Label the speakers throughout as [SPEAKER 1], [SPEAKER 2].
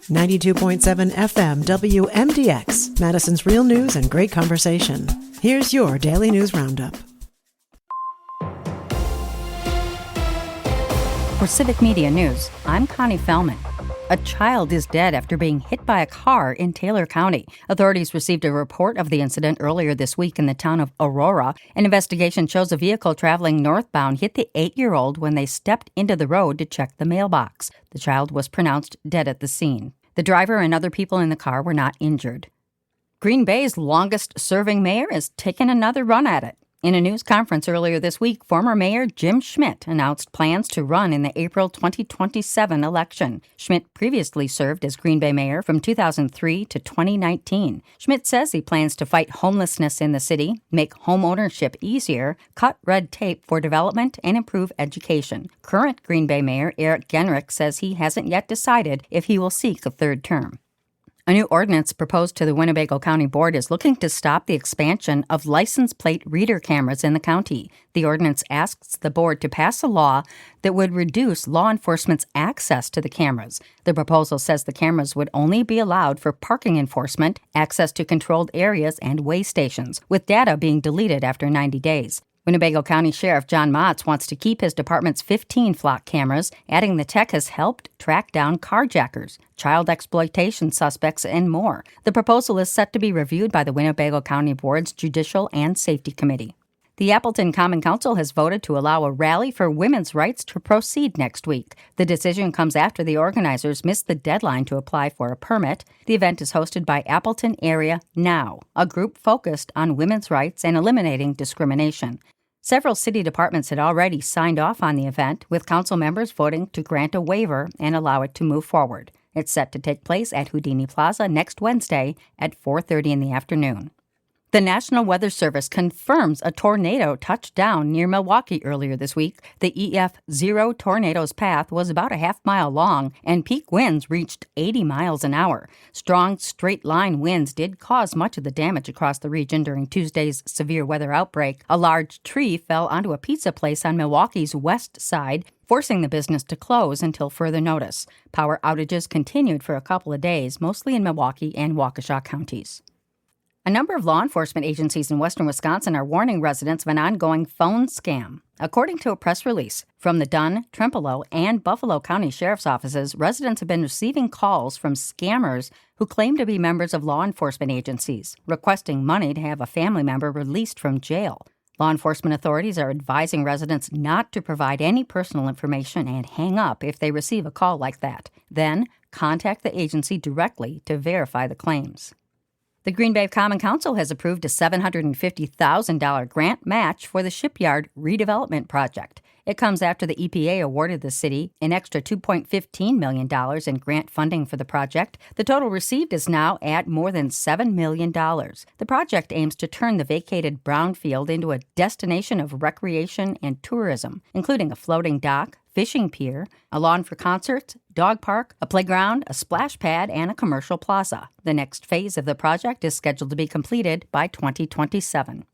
[SPEAKER 1] 92.7 FM WMDX, Madison's real news and great conversation. Here's your Daily News Roundup.
[SPEAKER 2] For Civic Media News, I'm Connie Fellman. A child is dead after being hit by a car in Taylor County. Authorities received a report of the incident earlier this week in the town of Aurora. An investigation shows a vehicle traveling northbound hit the 8-year-old when they stepped into the road to check the mailbox. The child was pronounced dead at the scene. The driver and other people in the car were not injured. Green Bay's longest-serving mayor is taking another run at it. In a news conference earlier this week, former Mayor Jim Schmidt announced plans to run in the April 2027 election. Schmidt previously served as Green Bay mayor from 2003 to 2019. Schmidt says he plans to fight homelessness in the city, make home ownership easier, cut red tape for development, and improve education. Current Green Bay Mayor Eric Genrich says he hasn't yet decided if he will seek a third term. A new ordinance proposed to the Winnebago County Board is looking to stop the expansion of license plate reader cameras in the county. The ordinance asks the board to pass a law that would reduce law enforcement's access to the cameras. The proposal says the cameras would only be allowed for parking enforcement, access to controlled areas, and weigh stations, with data being deleted after 90 days. Winnebago County Sheriff John Motz wants to keep his department's 15 flock cameras, adding the tech has helped track down carjackers, child exploitation suspects, and more. The proposal is set to be reviewed by the Winnebago County Board's Judicial and Safety Committee. The Appleton Common Council has voted to allow a rally for women's rights to proceed next week. The decision comes after the organizers missed the deadline to apply for a permit. The event is hosted by Appleton Area Now, a group focused on women's rights and eliminating discrimination. Several city departments had already signed off on the event, with council members voting to grant a waiver and allow it to move forward. It's set to take place at Houdini Plaza next Wednesday at 4:30 in the afternoon. The National Weather Service confirms a tornado touched down near Milwaukee earlier this week. The EF0 tornado's path was about a half-mile long, and peak winds reached 80 miles an hour. Strong, straight-line winds did cause much of the damage across the region during Tuesday's severe weather outbreak. A large tree fell onto a pizza place on Milwaukee's west side, forcing the business to close until further notice. Power outages continued for a couple of days, mostly in Milwaukee and Waukesha counties. A number of law enforcement agencies in western Wisconsin are warning residents of an ongoing phone scam. According to a press release from the Dunn, Trempealeau, and Buffalo County Sheriff's offices, residents have been receiving calls from scammers who claim to be members of law enforcement agencies, requesting money to have a family member released from jail. Law enforcement authorities are advising residents not to provide any personal information and hang up if they receive a call like that. Then, contact the agency directly to verify the claims. The Green Bay Common Council has approved a $750,000 grant match for the shipyard redevelopment project. It comes after the EPA awarded the city an extra $2.15 million in grant funding for the project. The total received is now at more than $7 million. The project aims to turn the vacated brownfield into a destination of recreation and tourism, including a floating dock, fishing pier, a lawn for concerts, dog park, a playground, a splash pad, and a commercial plaza. The next phase of the project is scheduled to be completed by 2027.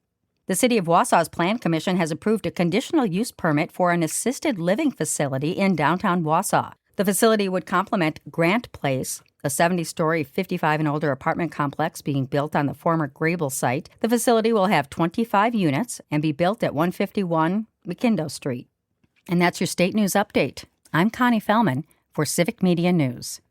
[SPEAKER 2] The City of Wausau's Plan Commission has approved a conditional use permit for an assisted living facility in downtown Wausau. The facility would complement Grant Place, a 70-story 55 and older apartment complex being built on the former Grable site. The facility will have 25 units and be built at 151 McKindo Street. And that's your state news update. I'm Connie Fellman for Civic Media News.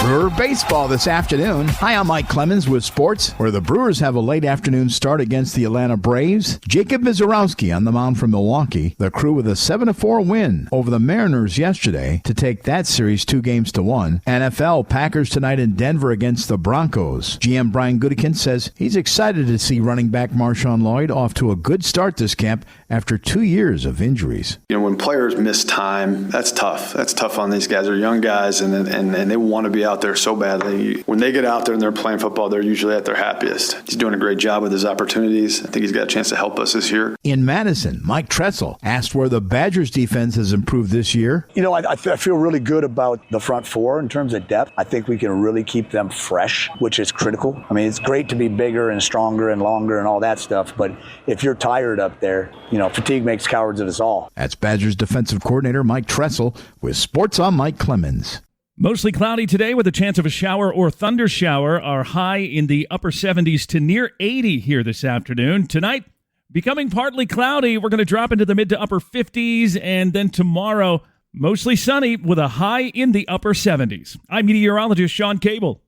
[SPEAKER 3] Brewer baseball this afternoon. Hi, I'm Mike Clemens with sports, where the Brewers have a late afternoon start against the Atlanta Braves. Jacob Mizorowski on the mound for Milwaukee. The Crew with a 7-4 win over the Mariners yesterday to take that series 2-1. NFL Packers tonight in Denver against the Broncos. GM Brian Gutekunst says he's excited to see running back Marshawn Lloyd off to a good start this camp after 2 years of injuries.
[SPEAKER 4] You know, when players miss time, that's tough. That's tough on these guys. They're young guys, and they want to be out there so badly. When they get out there and they're playing football, they're usually at their happiest. He's doing a great job with his opportunities. I think he's got a chance to help us this year.
[SPEAKER 3] In Madison, Mike Tressel asked where the Badgers' defense has improved this year.
[SPEAKER 5] You know, I feel really good about the front four in terms of depth. I think we can really keep them fresh, which is critical. I mean, it's great to be bigger and stronger and longer and all that stuff, but if you're tired up there, you know, fatigue makes cowards of us all.
[SPEAKER 3] That's Badgers defensive coordinator Mike Tressel with Sports on Mike Clemens.
[SPEAKER 6] Mostly cloudy today with a chance of a shower or thunder shower. Our high in the upper 70s to near 80 here this afternoon. Tonight, becoming partly cloudy. We're going to drop into the mid to upper 50s. And then tomorrow, mostly sunny with a high in the upper 70s. I'm meteorologist Sean Cable.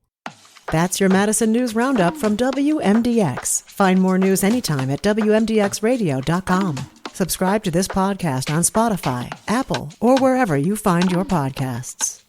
[SPEAKER 1] That's your Madison News Roundup from WMDX. Find more news anytime at WMDXradio.com. Subscribe to this podcast on Spotify, Apple, or wherever you find your podcasts.